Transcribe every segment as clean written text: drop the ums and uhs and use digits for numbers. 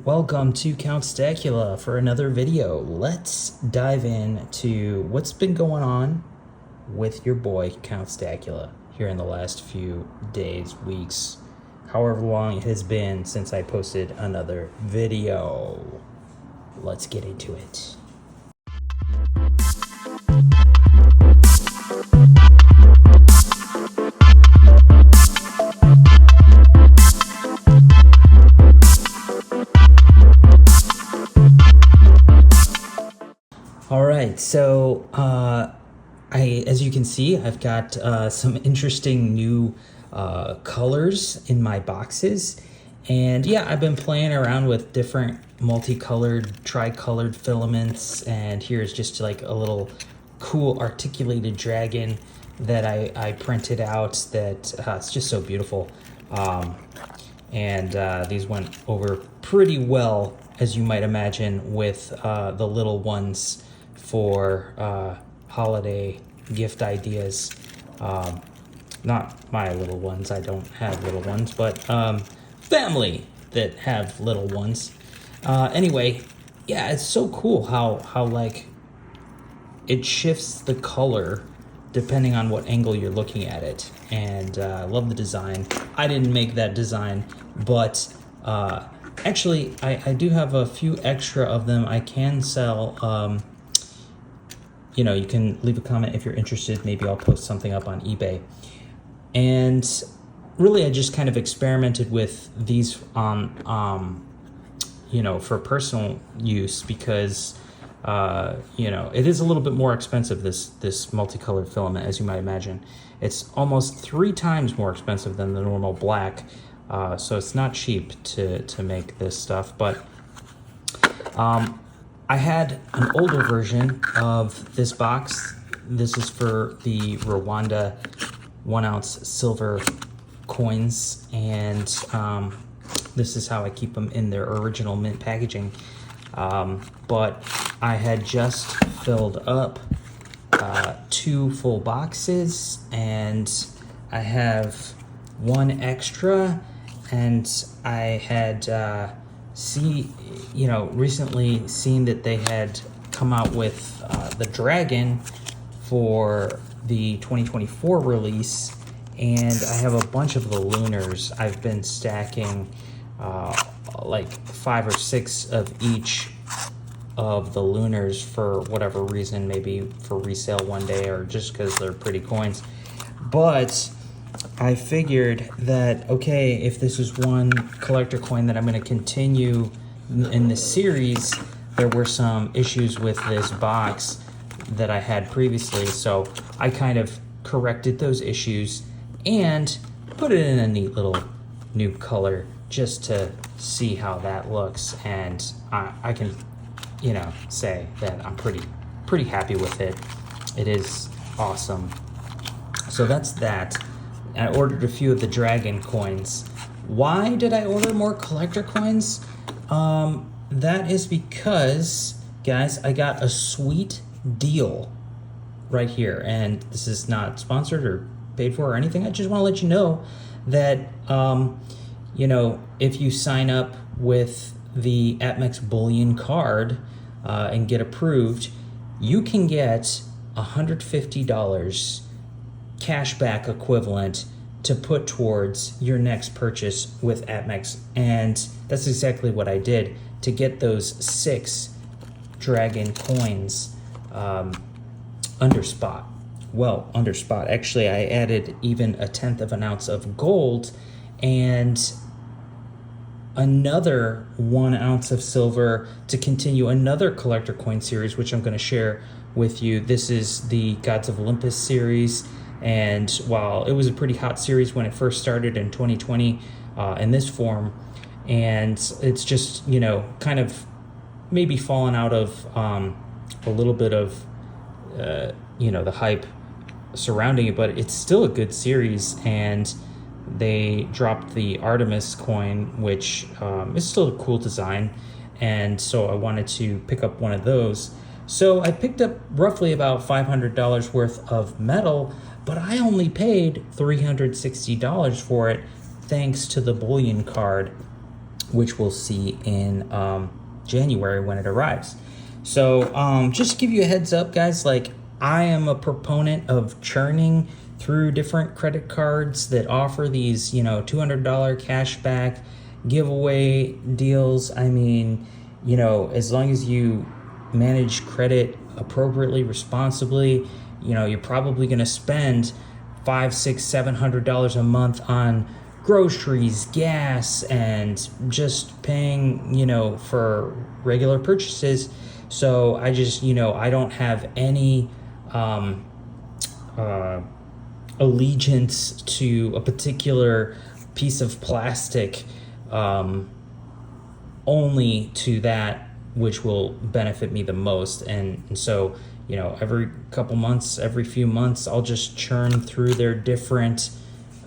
Welcome to Count Stackula for another video. Let's dive into what's been going on with your boy Count Stackula here in the last few days, weeks, however long it has been since I posted another video. Let's get into it. All right, so as you can see, I've got some interesting new colors in my boxes. And yeah, I've been playing around with different multicolored, tricolored filaments. And here's just like a little cool articulated dragon that I printed out that it's just so beautiful. These went over pretty well, as you might imagine, with the little ones for holiday gift ideas. Not my little ones, I don't have little ones, but family that have little ones. Anyway, yeah, it's so cool how like it shifts the color depending on what angle you're looking at it. And I love the design. I didn't make that design, but actually I do have a few extra of them I can sell. You know, you can leave a comment if you're interested. Maybe I'll post something up on eBay. And really, I just kind of experimented with these on, you know, for personal use because, you know, it is a little bit more expensive, this multicolored filament, as you might imagine. It's almost 3 times more expensive than the normal black. So it's not cheap to make this stuff, but I had an older version of this box. This is for the Rwanda 1-ounce silver coins, and this is how I keep them in their original mint packaging. But I had just filled up 2 full boxes, and I have 1 extra, and I had recently seen that they had come out with the dragon for the 2024 release, and I have a bunch of the lunars. I've been stacking like 5 or 6 of each of the lunars for whatever reason, maybe for resale one day or just because they're pretty coins. But I figured that, okay, if this is one collector coin that I'm going to continue in this series, there were some issues with this box that I had previously, so I kind of corrected those issues and put it in a neat little new color just to see how that looks. And I can, you know, say that I'm pretty happy with it. It is awesome. So that's that. I ordered a few of the dragon coins. Why did I order more collector coins? That is because, guys, I got a sweet deal right here. And this is not sponsored or paid for or anything. I just want to let you know that, you know, if you sign up with the APMEX Bullion card and get approved, you can get $150 cashback equivalent to put towards your next purchase with APMEX. And that's exactly what I did to get those 6 dragon coins under spot. Well, under spot. Actually, I added even 1/10 of an ounce of gold and another 1 ounce of silver to continue another collector coin series, which I'm going to share with you. This is the Gods of Olympus series. And while it was a pretty hot series when it first started in 2020 in this form, and it's just, you know, kind of maybe fallen out of a little bit of, you know, the hype surrounding it, but it's still a good series. And they dropped the Artemis coin, which is still a cool design. And so I wanted to pick up one of those. So I picked up roughly about $500 worth of metal, but I only paid $360 for it thanks to the Bullion card. which we'll see in January when it arrives. So just to give you a heads up, guys, like I am a proponent of churning through different credit cards that offer these, $200 cashback giveaway deals. I mean, as long as you manage credit appropriately, responsibly, you're probably going to spend $500, $600, $700 a month on groceries, gas, and just paying, for regular purchases. So I just, I don't have any allegiance to a particular piece of plastic, only to that which will benefit me the most. And so, every couple months, every few months, I'll just churn through their different,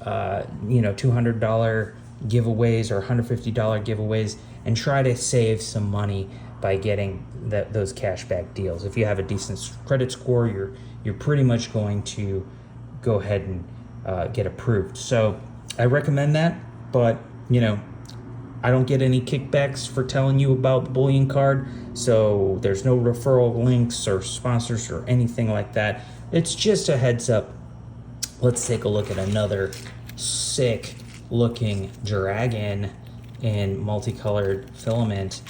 $200 giveaways or $150 giveaways and try to save some money by getting those cashback deals. If you have a decent credit score, you're pretty much going to go ahead and get approved. So I recommend that, but I don't get any kickbacks for telling you about the Bullion card, so there's no referral links or sponsors or anything like that. It's just a heads up. Let's take a look at another sick looking dragon in multicolored filament.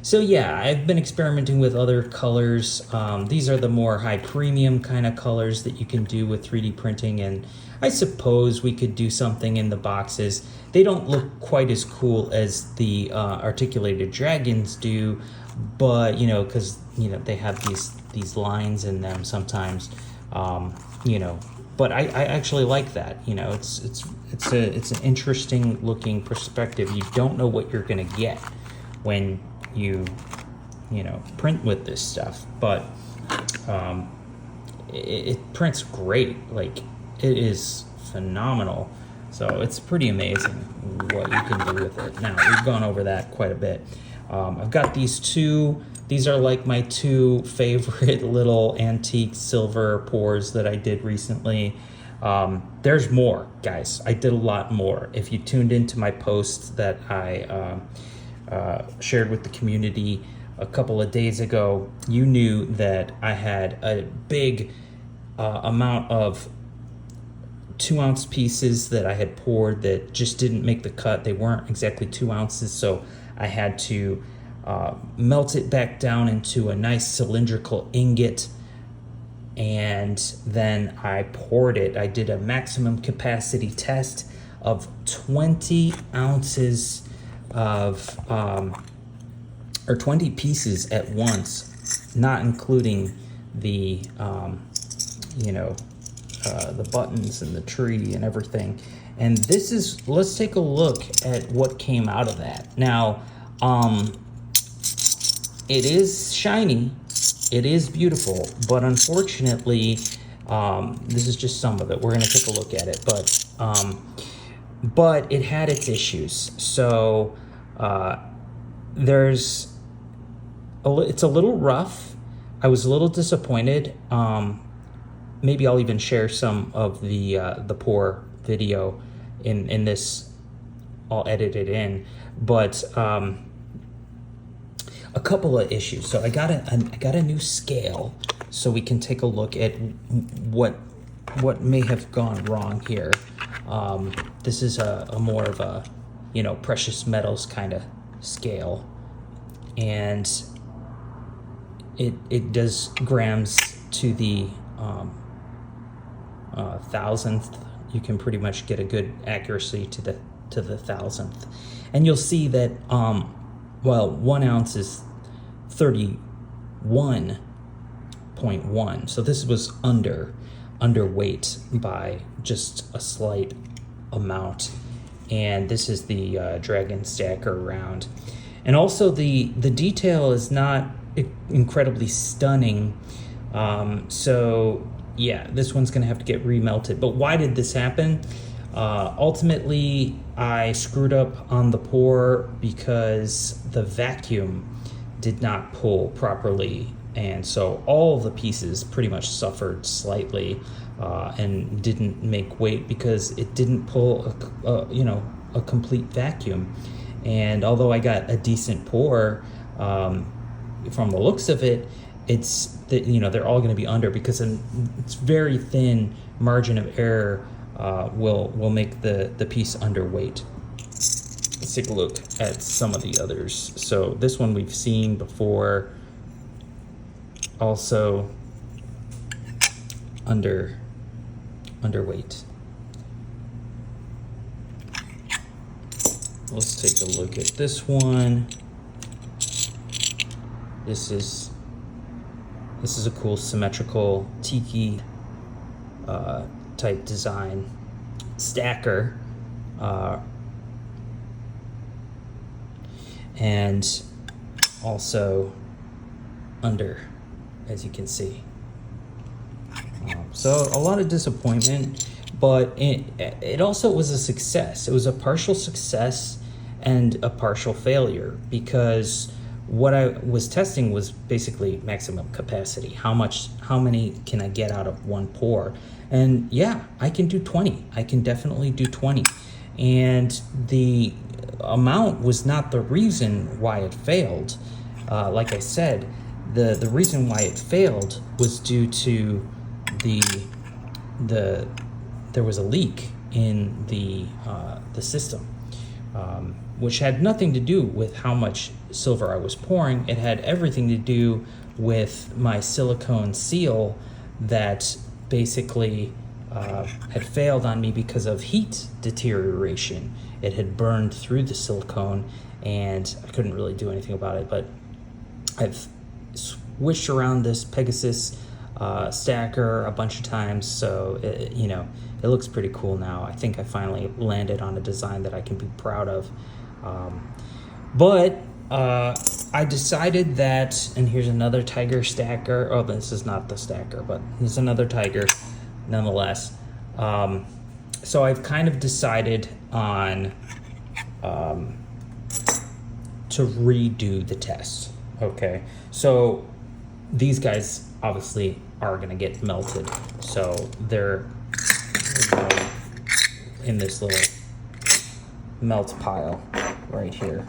So yeah, I've been experimenting with other colors. These are the more high premium kind of colors that you can do with 3D printing, and I suppose we could do something in the boxes. They don't look quite as cool as the articulated dragons do, but because they have these lines in them sometimes, But I actually like that. It's an interesting looking perspective. You don't know what you're gonna get when you print with this stuff, but it prints great. Like, it is phenomenal. So it's pretty amazing what you can do with it. Now, we've gone over that quite a bit. I've got these two. These are like my two favorite little antique silver pours that I did recently. There's more, guys. I did a lot more. If you tuned into my post that I shared with the community a couple of days ago, you knew that I had a big amount of 2-ounce pieces that I had poured that just didn't make the cut. They weren't exactly 2 ounces, so I had to melt it back down into a nice cylindrical ingot, and then I poured it. I did a maximum capacity test of 20 ounces of or 20 pieces at once, not including the the buttons and the tree and everything. And let's take a look at what came out of that. Now, it is shiny, it is beautiful, but unfortunately, this is just some of it. We're gonna take a look at it, but it had its issues. So it's a little rough. I was a little disappointed. Maybe I'll even share some of the pour video in this. I'll edit it in, but a couple of issues. So I got a new scale, so we can take a look at what may have gone wrong here. This is a more of a precious metals kind of scale, and it does grams to the thousandth. You can pretty much get a good accuracy to the thousandth, and you'll see that 1 ounce is 31.1. So this was underweight by just a slight amount, and this is the Dragon Stacker round. And also the detail is not incredibly stunning. So yeah, this one's gonna have to get remelted. But why did this happen? Ultimately, I screwed up on the pour because the vacuum did not pull properly, and so all the pieces pretty much suffered slightly and didn't make weight because it didn't pull a complete vacuum. And although I got a decent pour, from the looks of it, it's that, you know, they're all going to be under, because it's very thin margin of error will make the piece underweight. Let's take a look at some of the others. So this one we've seen before, also underweight. Let's take a look at this one. This is a cool symmetrical tiki type design stacker, and also under, as you can see. So a lot of disappointment, but it also was a success. It was a partial success and a partial failure, because what I was testing was basically maximum capacity. How many can I get out of one pour? And yeah, I can do 20. I can definitely do 20. And the amount was not the reason why it failed. Like I said, the reason why it failed was due to there was a leak in the system, which had nothing to do with how much silver I was pouring. It had everything to do with my silicone seal that basically had failed on me because of heat deterioration. It had burned through the silicone, and I couldn't really do anything about it. But I've switched around this Pegasus stacker a bunch of times, so it looks pretty cool now. I think I finally landed on a design that I can be proud of. But I decided that, and here's another Tiger stacker. Oh, this is not the stacker, but there's another Tiger nonetheless. So I've kind of decided on to redo the test. Okay, so these guys obviously are going to get melted, so they're in this little melt pile right here.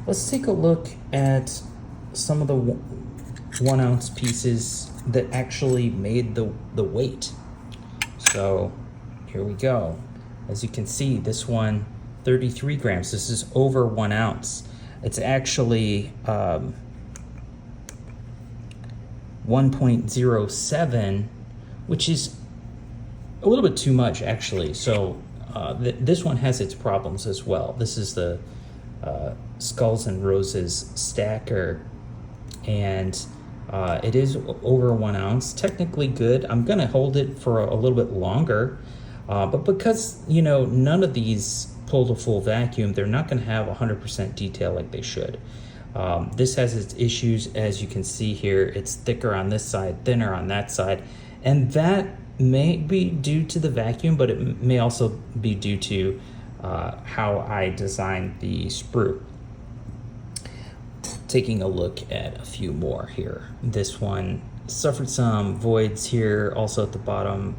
Let's take a look at some of the 1 ounce pieces that actually made the weight. So here we go. As you can see, this one 33 grams. This is over 1 ounce. It's actually 1.07, which is a little bit too much, actually. So this one has its problems as well. This is the Skulls and Roses stacker, and it is over 1 ounce. Technically good. I'm gonna hold it for a little bit longer, but because none of these pull the full vacuum, they're not gonna have 100% detail like they should. This has its issues, as you can see here. It's thicker on this side, thinner on that side, and that may be due to the vacuum, but it may also be due to how I designed the sprue. Taking a look at a few more here. This one suffered some voids here, also at the bottom,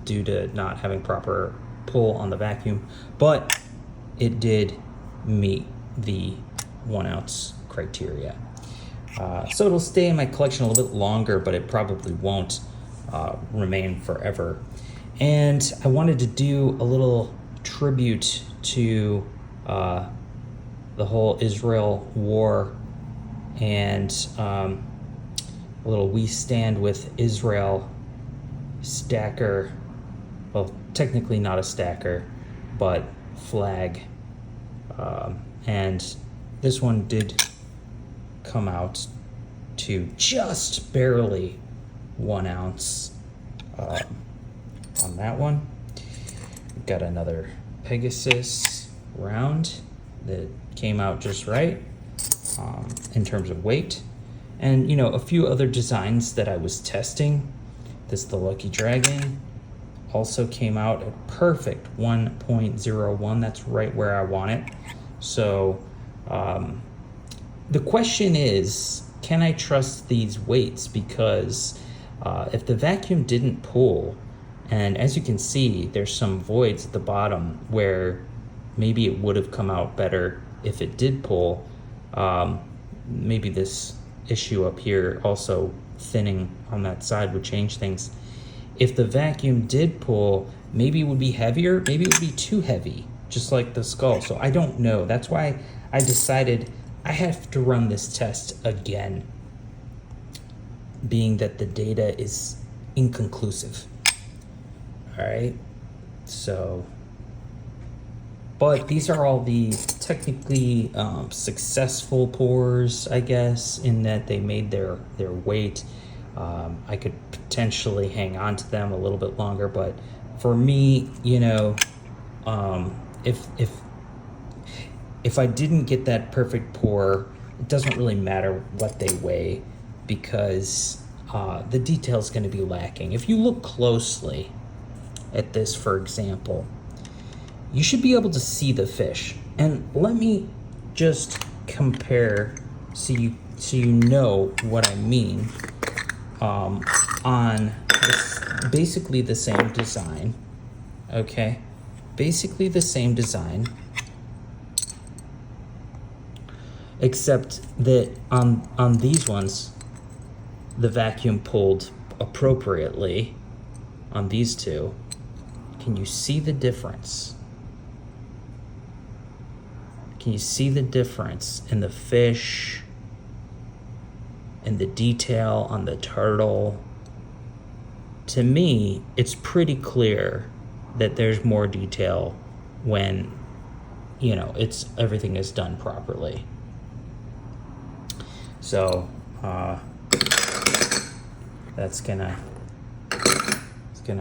due to not having proper pull on the vacuum, but it did meet the 1 ounce criteria. So it'll stay in my collection a little bit longer, but it probably won't remain forever. And I wanted to do a little tribute to the whole Israel war, and a little "We Stand with Israel" stacker. Well, technically not a stacker, but flag. And this one did come out to just barely 1 ounce on that one. We've got another Pegasus round that came out just right in terms of weight, and a few other designs that I was testing. This, the Lucky Dragon, also came out at perfect 1.01. That's right where I want it. So the question is, can I trust these weights? Because if the vacuum didn't pull, and as you can see, there's some voids at the bottom where maybe it would have come out better if it did pull. Maybe this issue up here also thinning on that side would change things. If the vacuum did pull, maybe it would be heavier, maybe it would be too heavy, just like the skull. So I don't know. That's why I decided I have to run this test again, being that the data is inconclusive. All right, so, but these are all the technically successful pours, I guess, in that they made their weight. I could potentially hang on to them a little bit longer, but for me, you know, if I didn't get that perfect pour, it doesn't really matter what they weigh, because the detail is going to be lacking. If you look closely at this, for example, you should be able to see the fish. And let me just compare so you know what I mean. On this, basically the same design, okay? Basically the same design, except that on these ones, the vacuum pulled appropriately. On these two, can you see the difference? Can you see the difference in the fish and the detail on the turtle? To me, it's pretty clear that there's more detail when, you know, everything is done properly. So it's gonna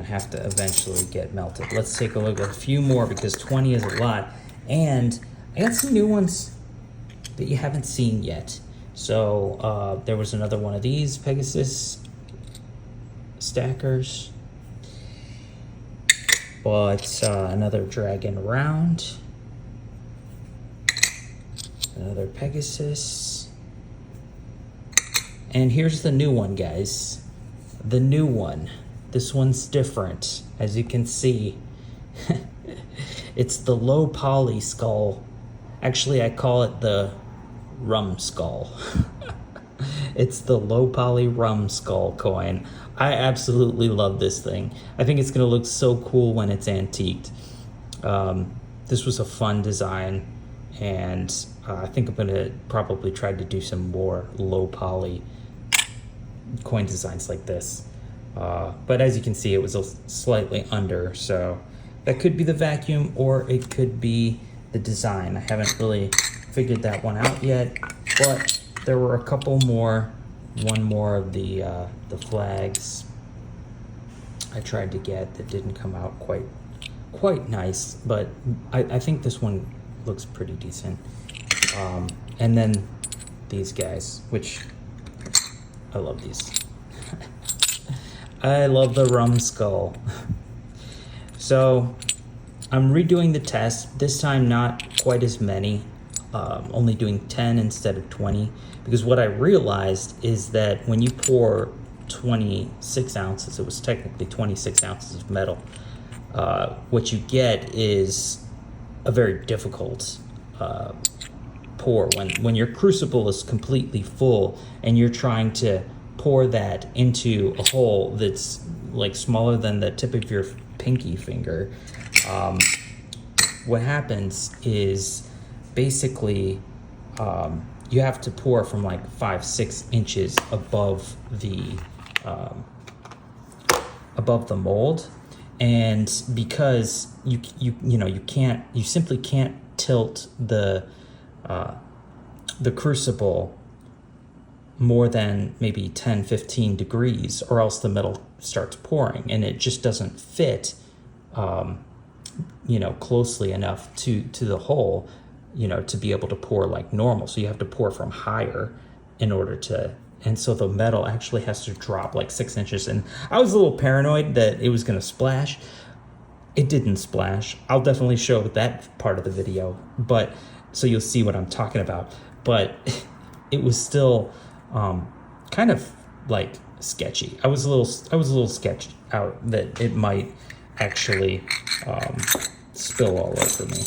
have to eventually get melted. Let's take a look at a few more, because 20 is a lot, and I got some new ones that you haven't seen yet. So there was another one of these Pegasus stackers, but another dragon round, another Pegasus, and here's the new one, guys. The new one. This one's different, as you can see. It's the low poly skull. Actually, I call it the rum skull. It's the low poly rum skull coin. I absolutely love this thing. I think it's gonna look so cool when it's antiqued. This was a fun design, and I think I'm gonna probably try to do some more low poly coin designs like this. But as you can see, it was slightly under, so that could be the vacuum or it could be the design. I haven't really figured that one out yet, but there were a couple more. One more of the flags I tried to get that didn't come out quite nice, but I think this one looks pretty decent. And then these guys, which I love these. I love the rum skull. So I'm redoing the test, this time not quite as many, only doing 10 instead of 20, because what I realized is that when you pour 26 ounces, it was technically 26 ounces of metal, what you get is a very difficult pour. When your crucible is completely full and you're trying to pour that into a hole that's like smaller than the tip of your pinky finger, what happens is basically you have to pour from like 5-6 inches above the mold, and because you simply can't tilt the crucible more than maybe 10-15 degrees, or else the metal starts pouring, and it just doesn't fit closely enough to the hole, to be able to pour like normal. So you have to pour from higher in order to, and so the metal actually has to drop like 6 inches. And I was a little paranoid that it was going to splash. It didn't splash. I'll definitely show that part of the video, but so you'll see what I'm talking about. But it was still kind of like sketchy. I was a little sketched out that it might actually spill all over me.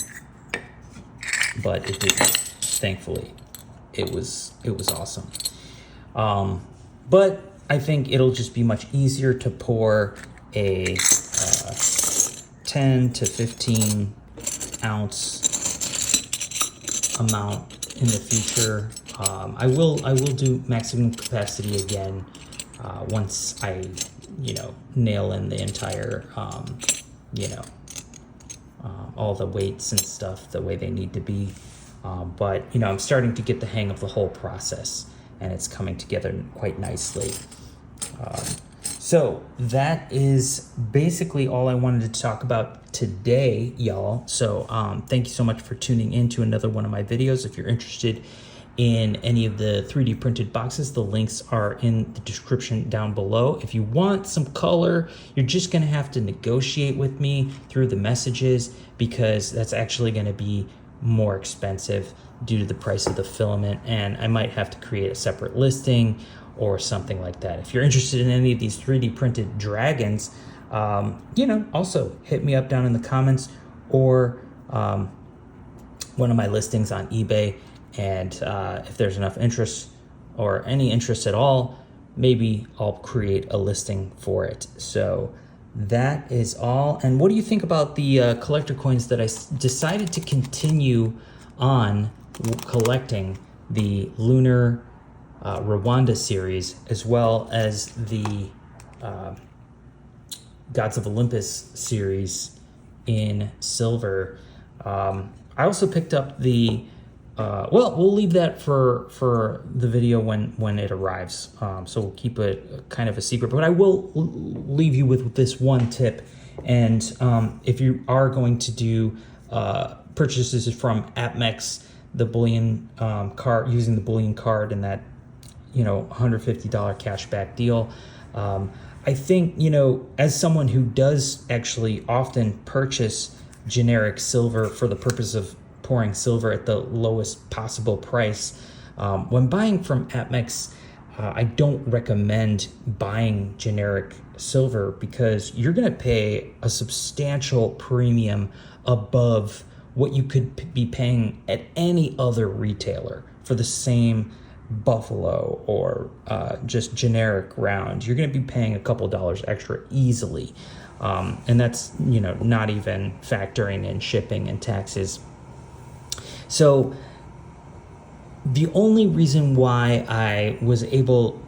but it didn't. Thankfully, it was awesome. But I think it'll just be much easier to pour a 10 to 15 ounce amount in the future. I will do maximum capacity again once I nail in the entire all the weights and stuff the way they need to be. But I'm starting to get the hang of the whole process, and it's coming together quite nicely. So that is basically all I wanted to talk about today, y'all. So thank you so much for tuning in to another one of my videos. If you're interested in any of the 3D printed boxes, the links are in the description down below. If you want some color, you're just gonna have to negotiate with me through the messages, because that's actually gonna be more expensive due to the price of the filament, and I might have to create a separate listing or something like that. If you're interested in any of these 3D printed dragons, also hit me up down in the comments, or one of my listings on eBay. And if there's enough interest, or any interest at all, maybe I'll create a listing for it. So that is all. And what do you think about the collector coins that I decided to continue on collecting? The Lunar Rwanda series, as well as the Gods of Olympus series in silver. I also picked up the we'll leave that for the video when it arrives. So we'll keep it kind of a secret, but I will leave you with this one tip. And if you are going to do purchases from APMEX, the Bullion card, using the Bullion card and that $150 cashback deal, I think, as someone who does actually often purchase generic silver for the purpose of pouring silver at the lowest possible price, when buying from APMEX, I don't recommend buying generic silver, because you're going to pay a substantial premium above what you could be paying at any other retailer for the same buffalo or just generic round. You're going to be paying a couple dollars extra easily, and that's not even factoring in shipping and taxes. So the only reason why I was able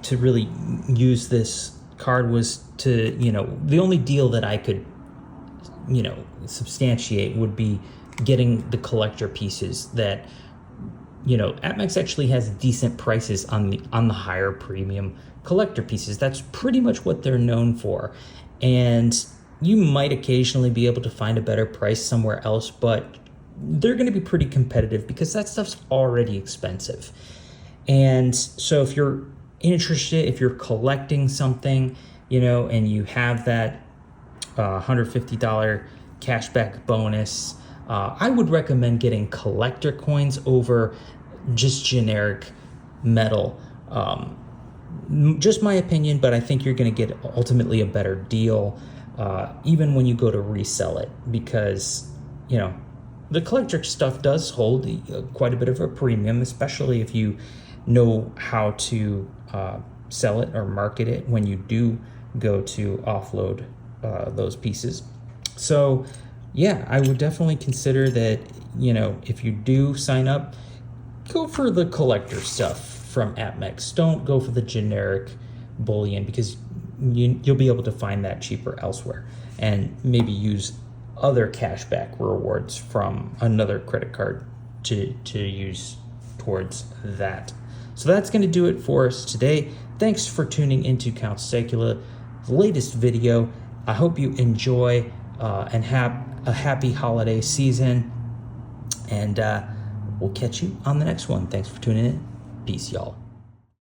to really use this card was to, the only deal that I could, substantiate would be getting the collector pieces that, APMEX actually has decent prices on the higher premium collector pieces. That's pretty much what they're known for. And you might occasionally be able to find a better price somewhere else, but they're going to be pretty competitive because that stuff's already expensive. And so if you're interested, if you're collecting something, and you have that $150 cashback bonus, I would recommend getting collector coins over just generic metal. Just my opinion, but I think you're going to get ultimately a better deal, even when you go to resell it, because, the collector stuff does hold quite a bit of a premium, especially if you know how to sell it or market it when you do go to offload those pieces. So yeah, I would definitely consider that, if you do sign up, go for the collector stuff from APMEX. Don't go for the generic Bullion, because you'll be able to find that cheaper elsewhere, and maybe use other cashback rewards from another credit card to use towards that. So that's going to do it for us today. Thanks for tuning into Count Stackula, the latest video. I hope you enjoy and have a happy holiday season, and we'll catch you on the next one. Thanks for tuning in. Peace, y'all.